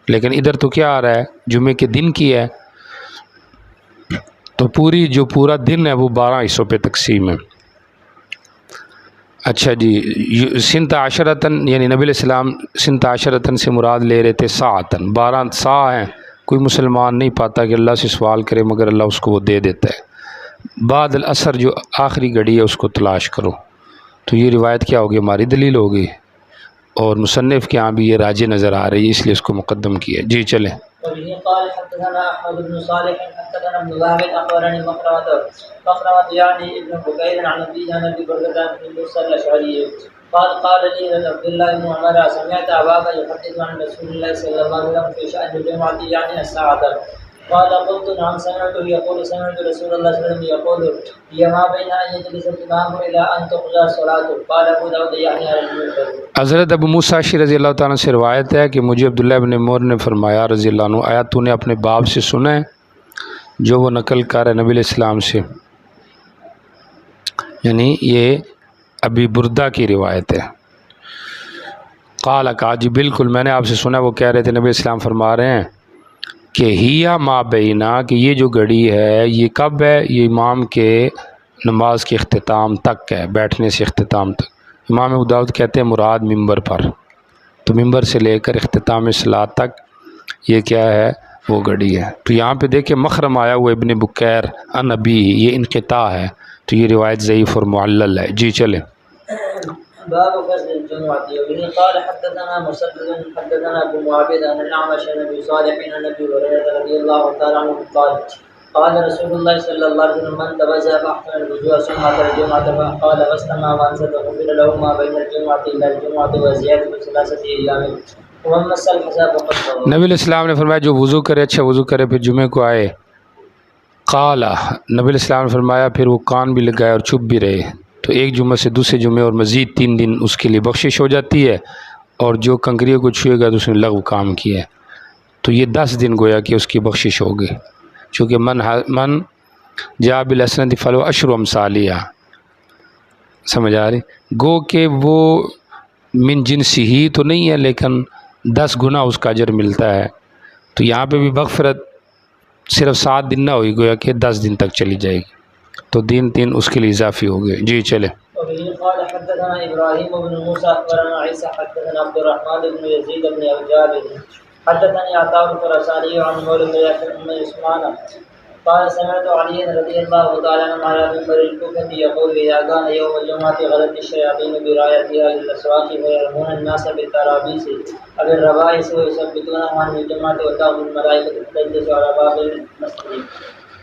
لیکن ادھر تو کیا آ رہا ہے؟ جمعے کے دن کی ہے، تو جو پورا دن ہے وہ 12 حصوں پہ تقسیم ہے. اچھا جی، سنت عشرتن، یعنی نبی علیہ السلام سنت عشرتن سے مراد لے رہے تھے ساعتن، 12 ساعت ہیں. کوئی مسلمان نہیں پاتا کہ اللہ سے سوال کرے مگر اللہ اس کو وہ دے دیتا ہے. بعد العصر جو آخری گھڑی ہے اس کو تلاش کرو. تو یہ روایت کیا ہوگی؟ ہماری دلیل ہوگی، اور مصنف کے ہاں بھی یہ راجح نظر آ رہی ہے، اس لیے اس کو مقدم کیا. جی چلیں. وبه قال حدثنا احمد بن صالح حدثنا ابن وهب اخبرني مخرمة يعني ابن بكير عن ابيه عن ابي بردة بن موسى الاشعري قال لي عبد الله بن عمر سمعت اباك يحدث عن رسول الله صلى الله عليه وسلم في شأن الجمعة يعني الساعة. قال قلت نعم سمعته يقول سمعت رسول الله صلى الله عليه وسلم يقول هي ما بين ان يجلس الامام الى ان تقضى صلاته. قال ابو داود يعني على المنبر. حضرت ابو موسیٰ رضی اللہ تعالیٰ سے روایت ہے کہ مجھے عبداللہ بن عمر نے فرمایا رضی اللہ عنہ، آیا تو نے اپنے باپ سے سنا ہے؟ جو وہ نقل کر ہے نبی علیہ السلام سے، یعنی یہ ابی بردہ کی روایت ہے. قال کہا جی بالکل میں نے آپ سے سنا. وہ کہہ رہے تھے نبی علیہ السلام فرما رہے ہیں کہ ہیا ما بینا، کہ یہ جو گھڑی ہے یہ کب ہے؟ یہ امام کے نماز کے اختتام تک ہے، بیٹھنے سے اختتام تک. امام ابو داؤد کہتے ہیں مراد ممبر پر، تو ممبر سے لے کر اختتام صلاۃ تک یہ کیا ہے؟ وہ گھڑی ہے. تو یہاں پہ دیکھیں مخرم آیا ہوا ابن بکیر ان ابی، یہ انقطاع ہے، تو یہ روایت ضعیف اور معلل ہے. جی چلیں. باب فضل الجمعة. وبه قال حدثنا مسدد حدثنا ابو معاوية عن الأعمش عن ابي صالح عن ابي هريرة رضي الله تعالى عنه قال قال رسول الله صلى الله عليه وسلم من توضأ فأحسن الوضوء ثم أتى الجمعة فقال واستمع وأنصت غفر له ما بين الجمعة إلى الجمعة وزيادة 3 أيام ومن مس الحصى فقد طهر. نبی علیہ السلام نے فرمایا جو وضو کرے اچھا وضو کرے پھر جمعے کو آئے. قال نبی علیہ السلام نے فرمایا پھر وہ کان بھی لگائے اور چپ بھی رہے تو ایک جمعہ سے دوسرے جمعے اور مزید 3 دن اس کے لیے بخشش ہو جاتی ہے، اور جو کنکریوں کو چھوئے گا تو اس نے لغو کام کیا ہے تو یہ 10 دن گویا کہ اس کی بخشش ہوگی، چونکہ من جاء بالحسنۃ فلہ عشر امثالہا. سمجھ آ رہی؟ گو کہ وہ من جنسی ہی تو نہیں ہے لیکن 10 گنا اس کا اجر ملتا ہے. تو یہاں پہ بھی مغفرت صرف 7 دن نہ ہوئی، گویا کہ 10 دن تک چلی جائے گی، تو 3 اس کے لیے اضافی ہو گئے. جی چلے. وبه قال حدثنا إبراهيم بن موسى أخبرنا عيسى حدثنا عبد الرحمن بن يزيد بن أبي جابر حدثني عطاء الخراساني عن مولى بن عثمان قال سمعت علي رضي الله تعالى عنه على منبر الكوفة يقول إذا كان يوم الجمعة غدت الشياطين برايتها للأسواق ويرمون الناس بالترابيس أو الربائس ويثبتونهم عن الجمعة وتأخذ الملائكة تجلس على باب المسجد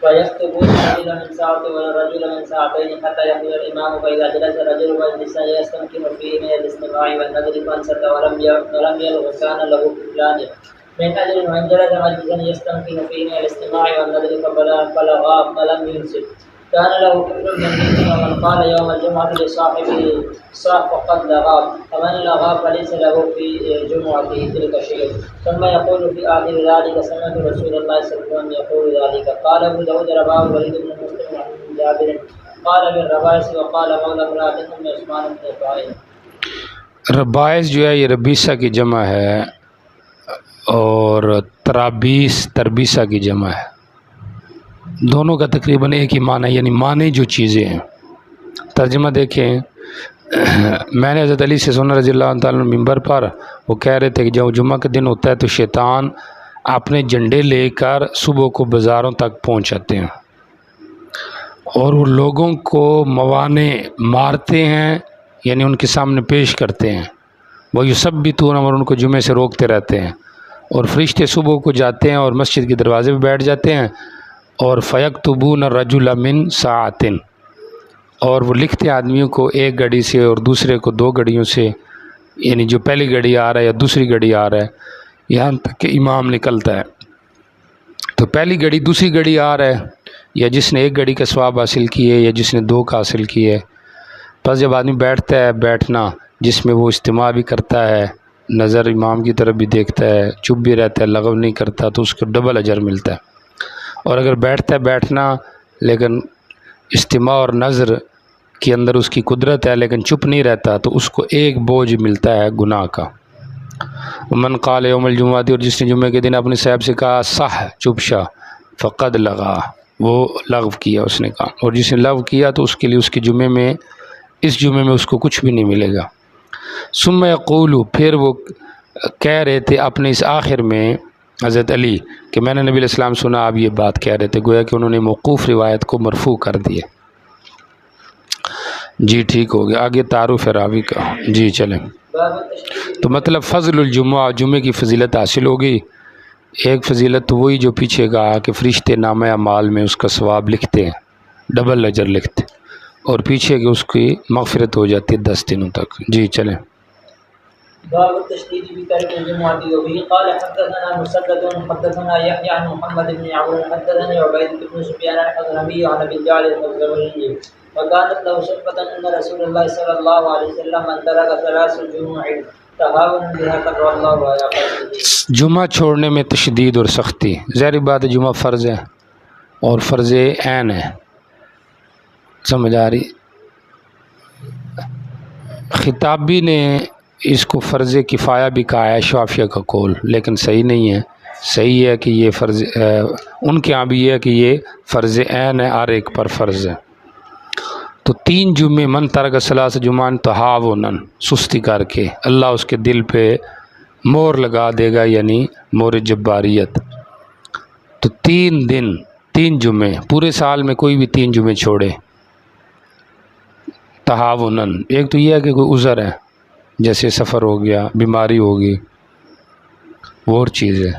ويكتبون الرجل من ساعة والرجل من ساعتين حتى يحضر الإمام فإذا جلس الرجل مجلسا يستمكن فيه من الاستماع والنظر فانصت ولم يلغ كان له كفلان من أجل من جلس مجلسا يستمكن فيه من الاستماع والنظر فلغى فلم ينصت كان له كفر من مثله ومن قال يوم الجمعة لصاحبه صاح فقد لغى ومن لغى فليس له في جمعته تلك شيء. ثم يقول في آخر ذلك سمعت رسول الله صلى الله عليه وسلم يقول ذلك. قال أبو داود رواه الوليد بن مسلم عن جابر قال بالربائس وقال مولى امرأة أم عثمان بن عفان. ربائس جو ہے یہ ربیسہ کی جمع ہے اور تربیسہ کی جمع ہے، دونوں کا تقریباً ایک ہی معنی، یعنی معنی جو چیزیں ہیں. ترجمہ دیکھیں، میں نے حضرت علی سے سنا رضی اللہ تعالیٰ عنہ منبر پر وہ کہہ رہے تھے کہ جب جمعہ کا دن ہوتا ہے تو شیطان اپنے جھنڈے لے کر صبح کو بازاروں تک پہنچ جاتے ہیں اور وہ لوگوں کو موانے مارتے ہیں، یعنی ان کے سامنے پیش کرتے ہیں. وہ یثبتون اور ان کو جمعے سے روکتے رہتے ہیں، اور فرشتے صبح کو جاتے ہیں اور مسجد کے دروازے پہ بیٹھ جاتے ہیں اور فیکتبون الرجل من ساعۃ، اور وہ لکھتے ہیں آدمیوں کو ایک گھڑی سے اور دوسرے کو 2 گھڑیوں سے، یعنی جو پہلی گھڑی آ رہا ہے یا دوسری گھڑی آ رہا ہے، یہاں تک کہ امام نکلتا ہے. تو پہلی گھڑی دوسری گھڑی آ رہا ہے، یا جس نے 1 گھڑی کا ثواب حاصل کی ہے یا جس نے 2 کا حاصل کی ہے. بس جب آدمی بیٹھتا ہے بیٹھنا جس میں وہ اجتماع بھی کرتا ہے، نظر امام کی طرف بھی دیکھتا ہے، چپ بھی رہتا ہے، لغو نہیں کرتا، تو اس کو ڈبل اجر ملتا ہے. اور اگر بیٹھتا ہے بیٹھنا لیکن اجتماع اور نظر کے اندر اس کی قدرت ہے لیکن چپ نہیں رہتا تو اس کو 1 بوجھ ملتا ہے گناہ کا. من قال یوم الجمعہ، اور جس نے جمعے کے دن اپنے صاحب سے کہا صح چپ شا فقد لغا، وہ لغو کیا اس نے کہا، اور جس نے لغو کیا تو اس کے لیے اس کے جمعے میں، اس جمعے میں اس کو کچھ بھی نہیں ملے گا. ثم یقول، پھر وہ کہہ رہے تھے اپنے اس آخر میں حضرت علی کہ میں نے نبی علیہ السلام سنا آپ یہ بات کہہ رہے تھے، گویا کہ انہوں نے موقوف روایت کو مرفوع کر دیا. جی ٹھیک ہو گیا. آگے تعارف ہے راوی کا. جی چلیں. تو مطلب فضل الجمعہ، جمعے کی فضیلت حاصل ہوگی. ایک فضیلت تو وہی جو پیچھے کہا کہ فرشتے نامہ اعمال میں اس کا ثواب لکھتے ہیں، ڈبل اجر لکھتے ہیں، اور پیچھے کہ اس کی مغفرت ہو جاتی ہے 10 دنوں تک. جی چلیں. باب التشديد في ترك الجمعة. وبه قال حدثنا مسدد حدثنا يحيى عن محمد بن عون حدثني عبيد بن سفيان الحضرمي عن ابي جعفر الزهري وكانت له شقة ان رسول الله صلى الله عليه وسلم من ترك 3 جمع تهاونا بها قدر الله على قلبه. جمعہ چھوڑنے میں تشدید اور سختی، ظاہر بات ہے جمعہ فرض ہے اور فرض عین ہے، سمجھ آ رہی. خطابی نے اس کو فرض کفایہ بھی کہا ہے، شافعیہ کا قول، لیکن صحیح نہیں ہے. صحیح ہے کہ یہ فرض، ان کے ہاں بھی یہ ہے کہ یہ فرض عین ہے، ہر ایک پر فرض ہے. تو 3 جمعے من ترک ثلاث جمعہ تہاونا، سستی کر کے، اللہ اس کے دل پہ مور لگا دے گا، یعنی مور جباریت. تو 3 دن 3 جمعے، پورے سال میں کوئی بھی 3 جمعے چھوڑے تہاونا. ایک تو یہ ہے کہ کوئی عذر ہے، جیسے سفر ہو گیا، بیماری ہوگی، وہ اور چیز ہے.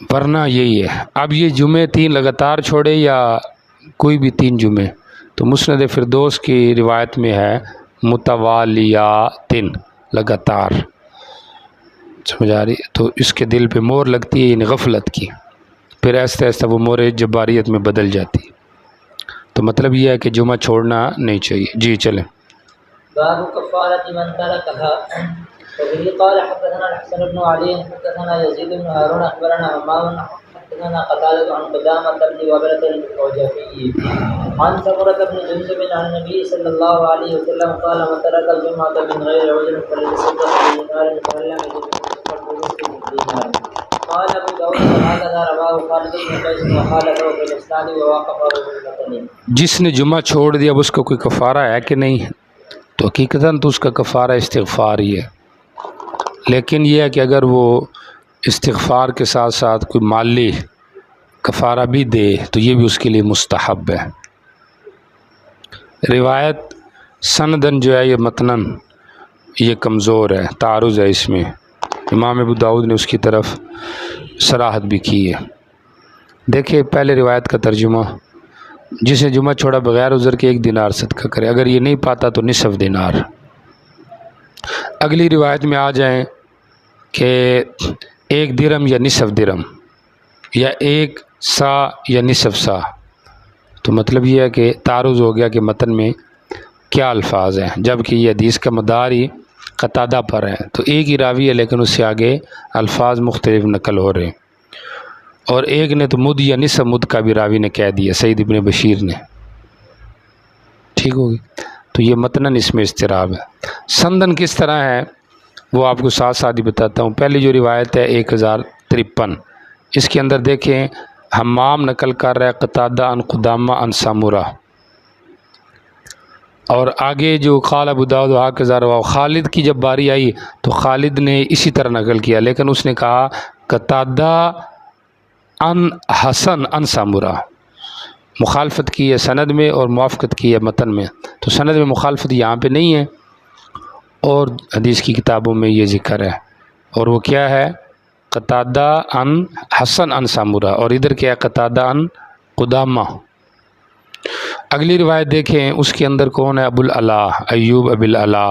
ورنہ یہی ہے. اب یہ جمعے 3 لگاتار چھوڑے یا کوئی بھی 3 جمعے، تو مسند فردوس کی روایت میں ہے متوالیاتن، لگاتار. سمجھ آ رہی؟ تو اس کے دل پہ مور لگتی ہے، یعنی غفلت کی، پھر ایسے ایسے وہ مور جباریت میں بدل جاتی. تو مطلب یہ ہے کہ جمعہ چھوڑنا نہیں چاہیے. جی چلیں. باب كفارة من تركها. وبه قال حدثنا الحسن بن علي حدثنا يزيد بن هارون أخبرنا همام حدثنا قتادة عن قدامة بن وبرة الحوجفي عن سمرة بن جندب عن النبي صلى الله عليه وسلم قال من ترك الجمعة من غير عذر فليتصدق بدينار فإن لم يجد فليتصدق بنصف دينار. قال أبو داود هكذا رواه خالد بن قيس وخالده في الإسناد ووافقه بالمتن. جس نے جمعہ چھوڑ دیا اب اس کا کوئی کفارہ ہے کہ نہیں؟ تو حقیقتاً تو اس کا کفارہ استغفار ہی ہے، لیکن یہ ہے کہ اگر وہ استغفار کے ساتھ ساتھ کوئی مالی کفارہ بھی دے تو یہ بھی اس کے لیے مستحب ہے. روایت سندن جو ہے یہ متنن یہ کمزور ہے، تعارض ہے اس میں. امام ابو داؤد نے اس کی طرف صراحت بھی کی ہے. دیکھیں پہلے روایت کا ترجمہ، جسے جمعہ چھوڑا بغیر عذر کے 1 دینار صدقہ کرے، اگر یہ نہیں پاتا تو نصف دینار. اگلی روایت میں آ جائیں کہ 1 درہم یا نصف درہم یا 1 سا یا نصف سا، تو مطلب یہ ہے کہ تعارض ہو گیا کہ متن میں کیا الفاظ ہیں، جبکہ یہ حدیث کا مدار ہی قتادہ پر ہے. تو ایک ہی راوی ہے لیکن اس سے آگے الفاظ مختلف نقل ہو رہے ہیں، اور ایک نے تو مد یا نصف مد کا بھی راوی نے کہہ دیا، سعید ابن بشیر نے. ٹھیک ہوگی؟ تو یہ متناً اس میں اضطراب ہے. سندن کس طرح ہے وہ آپ کو ساتھ ساتھ ہی بتاتا ہوں. پہلی جو روایت ہے 1053، اس کے اندر دیکھیں حمام نقل کر رہا ہے قتادہ عن قدامہ عن سامورہ، اور آگے جو قال ابو داؤد وہکذا رواہ، خالد کی جب باری آئی تو خالد نے اسی طرح نقل کیا، لیکن اس نے کہا قتادہ ان حسن ان سامورہ، مخالفت کی ہے سند میں اور موافقت کی ہے متن میں. تو سند میں مخالفت یہاں پہ نہیں ہے اور حدیث کی کتابوں میں یہ ذکر ہے، اور وہ کیا ہے قتادہ ان حسن ان سامورہ، اور ادھر کیا ہے قتادہ ان قدامہ. اگلی روایت دیکھیں اس کے اندر کون ہے؟ ابو العلا، ایوب ابو العلا،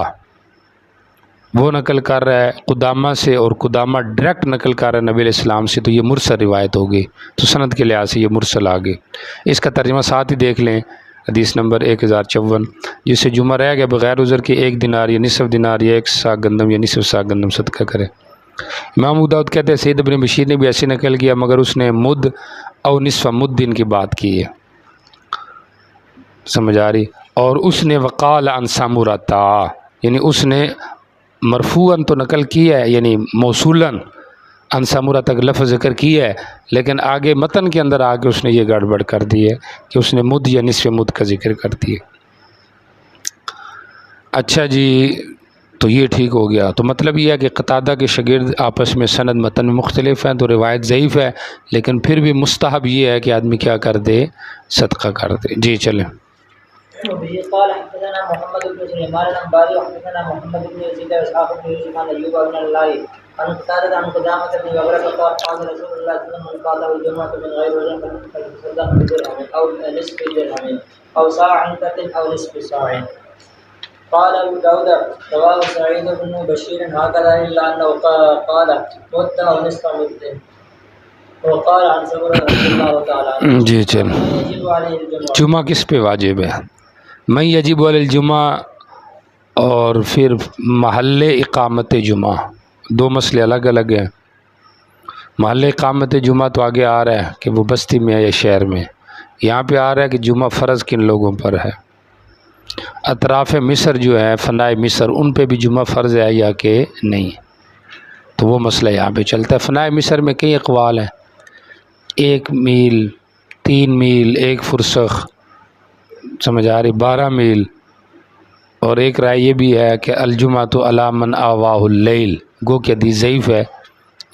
وہ نقل کر رہا ہے قدامہ سے، اور قدامہ ڈائریکٹ نقل کر رہا ہے نبی علیہ السلام سے، تو یہ مرسل روایت ہوگی. تو سند کے لحاظ سے یہ مرسل آگے. اس کا ترجمہ ساتھ ہی دیکھ لیں، حدیث نمبر 1054، جس سے جمعہ رہ گیا بغیر عذر کے 1 دینار یا نصف دینار یا 1 سا گندم یا نصف سا گندم صدقہ کرے. امام ابو داؤد کہتے ہیں سعید ابن بشیر نے بھی ایسے نقل کیا، مگر اس نے مد او نصف مد دن کی بات کی ہے. سمجھ آ رہی؟ اور اس نے وقال عن سامورہ، یعنی اس نے مرفوعاً تو نقل کی ہے، یعنی موصولاً عن سامورہ تک لفظ ذکر کی ہے، لیکن آگے متن کے اندر آگے اس نے یہ گڑبڑ کر دی ہے کہ اس نے مد یا نصف مد کا ذکر کر دی ہے. اچھا جی، تو یہ ٹھیک ہو گیا. تو مطلب یہ ہے کہ قتادہ کے شاگرد آپس میں سند متن میں مختلف ہیں، تو روایت ضعیف ہے، لیکن پھر بھی مستحب یہ ہے کہ آدمی کیا کر دے؟ صدقہ کر دے. جی چلیں. وبه قال حدثنا محمد بن سليمان الأنباري وحدثنا محمد بن يزيد وإسحاق بن يوسف عن أيوب بن الله عن قتادة عن قدامة بن وبرة قال قال رسول الله صلى الله عليه وسلم من قال الجمعة من غير وجه فليتصدق بدرهم أو نصف درهم أو صاع أو نصف صاع. قال أبو داود رواه سعيد بن بشير هكذا إلا أنه قال مد أو نصف مد وقال عن سمرة رضي الله تعالى عنه. جی چل، يجب عليه الجمعة. جمعہ کس پہ واجب ہے؟ میں یجب علی الجمعہ اور پھر محل اقامت جمعہ، 2 مسئلے الگ الگ ہیں. محل اقامت جمعہ تو آگے آ رہا ہے کہ وہ بستی میں ہے یا شہر میں. یہاں پہ آ رہا ہے کہ جمعہ فرض کن لوگوں پر ہے. اطراف مصر جو ہے فنائے مصر، ان پہ بھی جمعہ فرض ہے یا کہ نہیں، تو وہ مسئلہ یہاں پہ چلتا ہے. فنائے مصر میں کئی اقوال ہیں، 1 میل، 3 میل، 1 فرسخ، سمجھ آ رہی، 12 میل، اور ایک رائے یہ بھی ہے کہ الجمعۃ علی من آواہ اللیل، گو کہ حدیث ضعیف ہے.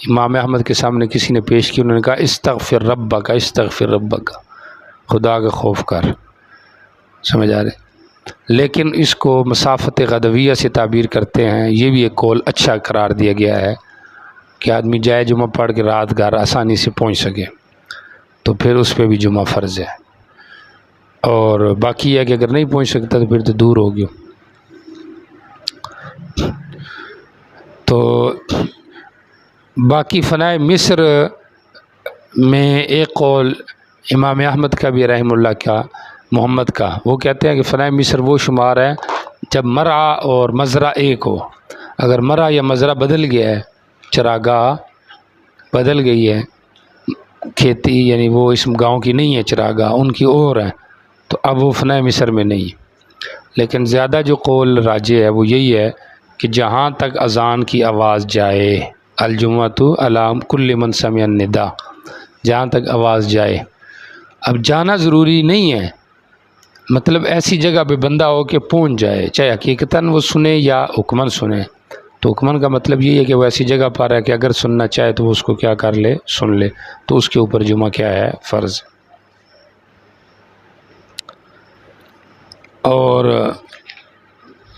امام احمد کے سامنے کسی نے پیش کی، انہوں نے کہا استغفر ربک، استغفر ربک، خدا کا خوف کر. سمجھ آ رہے، لیکن اس کو مسافت غدویہ سے تعبیر کرتے ہیں. یہ بھی ایک قول اچھا قرار دیا گیا ہے کہ آدمی جائے جمعہ پڑھ کے رات گھر آسانی سے پہنچ سکے، تو پھر اس پہ بھی جمعہ فرض ہے۔ اور باقی یہ ہے کہ اگر نہیں پہنچ سکتا تو پھر تو دور ہو گیا۔ تو باقی فنائے مصر میں ایک قول امام احمد کا بھی رحمہ اللہ کا، محمد کا، وہ کہتے ہیں کہ فنائے مصر وہ شمار ہے جب مرعا اور مزرعہ ایک ہو۔ اگر مرعا یا مزرعہ بدل گیا ہے، چراگاہ بدل گئی ہے، کھیتی یعنی وہ اس گاؤں کی نہیں ہے چراگاہ، ان کی اور ہے، تو اب وہ فنائے مصر میں نہیں ہے۔ لیکن زیادہ جو قول راجح ہے وہ یہی ہے کہ جہاں تک اذان کی آواز جائے، الجمعۃ علی کل من سمع النداء، جہاں تک آواز جائے۔ اب جانا ضروری نہیں ہے، مطلب ایسی جگہ پہ بندہ ہو کہ پہنچ جائے، چاہے حقیقتاً وہ سنے یا حکماً سنے۔ تو حکماً کا مطلب یہ ہے کہ وہ ایسی جگہ پر ہے کہ اگر سننا چاہے تو وہ اس کو کیا کر لے، سن لے، تو اس کے اوپر جمعہ کیا ہے، فرض۔ اور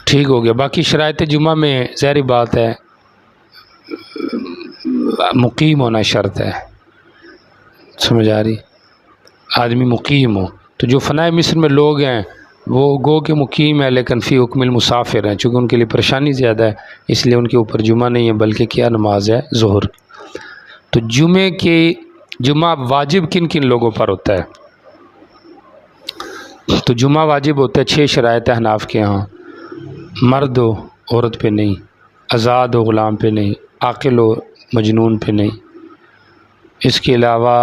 ٹھیک ہو گیا۔ باقی شرائط جمعہ میں ظاہری بات ہے مقیم ہونا شرط ہے، سمجھ آ رہی، آدمی مقیم ہو۔ تو جو فنائے مصر میں لوگ ہیں وہ گو کے مقیم ہے لیکن فی حکم المسافر ہیں، چونکہ ان کے لیے پریشانی زیادہ ہے، اس لیے ان کے اوپر جمعہ نہیں ہے، بلکہ کیا نماز ہے، ظہر۔ تو جمعہ واجب کن کن لوگوں پر ہوتا ہے؟ تو جمعہ واجب ہوتا ہے 6 شرائط احناف کے ہاں، مرد ہو عورت پہ نہیں، آزاد ہو غلام پہ نہیں، عاقل ہو مجنون پہ نہیں، اس کے علاوہ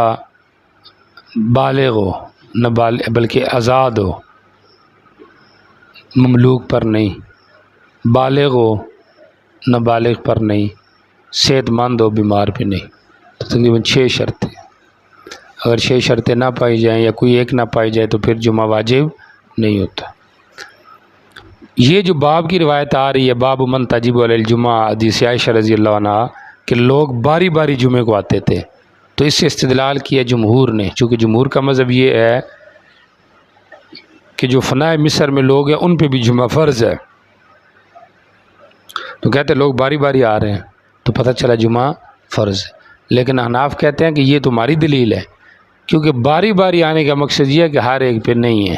بالغ ہو نہ بلکہ آزاد ہو مملوک پر نہیں، بالغ ہو نہ بالغ پر نہیں، صحت مند ہو بیمار پہ نہیں۔ تو تقریباً 6 شرطیں، اگر 6 شرطیں نہ پائی جائیں یا کوئی ایک نہ پائی جائے تو پھر جمعہ واجب نہیں ہوتا۔ یہ جو باب کی روایت آ رہی ہے، باب من تجب علی الجمعہ، حدیث عائشہ رضی اللہ عنہ، کہ لوگ باری باری جمعے کو آتے تھے، تو اس سے استدلال کیا جمہور نے، چونکہ جمہور کا مذہب یہ ہے کہ جو فنائے مصر میں لوگ ہیں ان پہ بھی جمعہ فرض ہے، تو کہتے ہیں لوگ باری باری آ رہے ہیں تو پتہ چلا جمعہ فرض ہے۔ لیکن احناف کہتے ہیں کہ یہ تمہاری دلیل ہے، کیونکہ باری باری آنے کا مقصد یہ ہے کہ ہر ایک پہ نہیں ہے،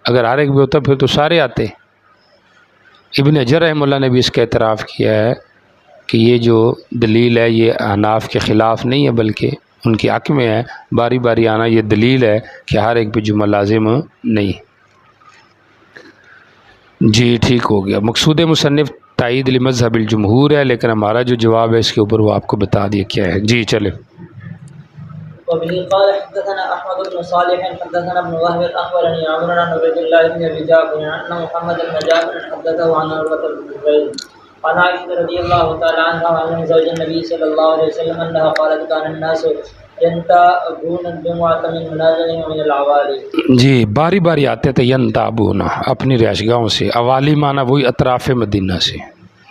اگر ہر ایک پہ ہوتا پھر تو سارے آتے۔ ابن حجر رحمہ اللہ نے بھی اس کا اعتراف کیا ہے کہ یہ جو دلیل ہے یہ احناف کے خلاف نہیں ہے بلکہ ان کے حق میں ہے، باری باری آنا یہ دلیل ہے کہ ہر ایک پہ جمعہ لازم نہیں۔ جی ٹھیک ہو گیا۔ مقصود مصنف تائید لمذہب الجمہور ہے، لیکن ہمارا جو جواب ہے اس کے اوپر وہ آپ کو بتا دیا کیا ہے۔ جی چلے۔ وبه قال حدثنا احمد بن صالح حدثنا ابن وهب اخبرني عمرو بن عبد الله بن ابي جعفر ان محمد بن جعفر حدثه عن عروه بن الزبير عن عائشه رضي الله تعالى عنها عن زوج النبي صلى الله عليه وسلم انها قالت كان الناس ينتابون الجمعه من منازلهم ومن العوالي۔ جی باری باری آتے تھے، ینتابون اپنی رہائش گاہوں سے، عوالی معنی وہی اطراف مدینہ سے۔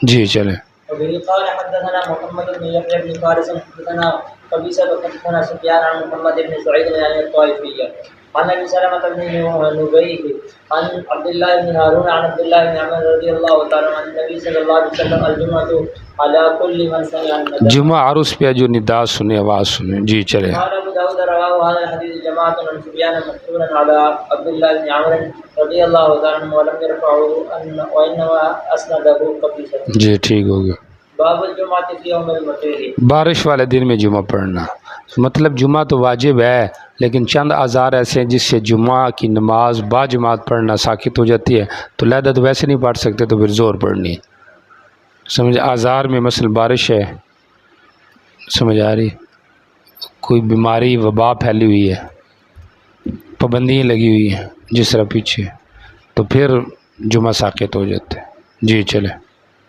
جی چلیں۔ وبه قال حدثنا محمد بن يحيى بن فارس حدثنا قبيصة حدثنا سفيان عن محمد بن سعيد عن الطائفية عن ابي سلمة بن نبيه عن عبد الله بن هارون عن عبد الله بن عمر رضي الله تعالى عن النبي صلى الله عليه وسلم الجمعة على كل من سمع النداء، جمعہ عروس پہ جو ندا سنے، آواز سنے۔ جی چلے۔ قال ابو داود رواه هذا الحديث جماعة عن سفيان مقصورا على عبد الله بن عمر رضي الله تعالى عنه ولم يرفعه وانما اسنده قبيصة۔ جی ٹھیک ہو گیا۔ باب الجمعة في يوم المطير، بارش والے دن میں جمعہ پڑھنا، مطلب جمعہ تو واجب ہے لیکن چند آزار ایسے ہیں جس سے جمعہ کی نماز با جماعت پڑھنا ساقط ہو جاتی ہے، تو لہذا تو ویسے نہیں پڑھ سکتے تو پھر زور پڑھنی ہے۔ سمجھ آزار میں مثلا بارش ہے، سمجھ آ رہی، کوئی بیماری وبا پھیلی ہوئی ہے، پابندیاں لگی ہوئی ہیں جس طرح پیچھے، تو پھر جمعہ ساقط ہو جاتے ہیں۔ جی چلے۔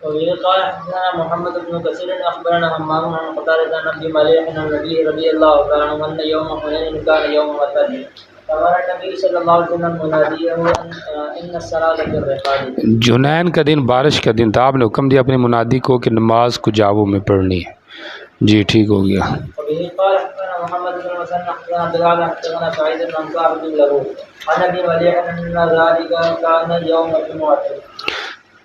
وبه قال حدثنا محمد بن كثير اخبرنا همام عن قتادة عن ابي مليح عن النبي رضي الله تعالى عنه ان يوم حنين كان يوم وتر فامر النبي صلى الله عليه وسلم مناديه ان الصلاه في الرحال۔ جنین کا دن بارش کا دن تھا، آپ نے حکم دیا اپنے منادی کو کہ نماز کو جاووں میں پڑھنی ہے۔ جی ٹھیک ہو گیا۔ وبه قال حدثنا محمد بن مسنى حدثنا عبد الله حدثنا سعيد بن صاحب له عن ابي مليح ان ذلك كان يوم الجمعة۔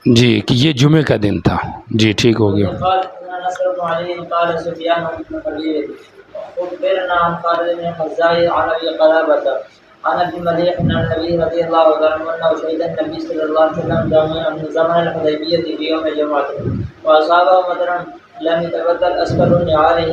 جی کہ یہ جمعے کا دن تھا. جی ٹھیک ہو گیا. قال حدثنا نصر بن علي قال سفيان بن حبيب أخبرنا عن خالد بن الخزاعي عن أبي قلابة عن أبي مليح عن النبي رضي الله عنه أنه شهد النبي صلى الله عليه وسلم زمن الحديبية في يوم الجمعة وأصابه مطر لم يتبدل أسفل عليه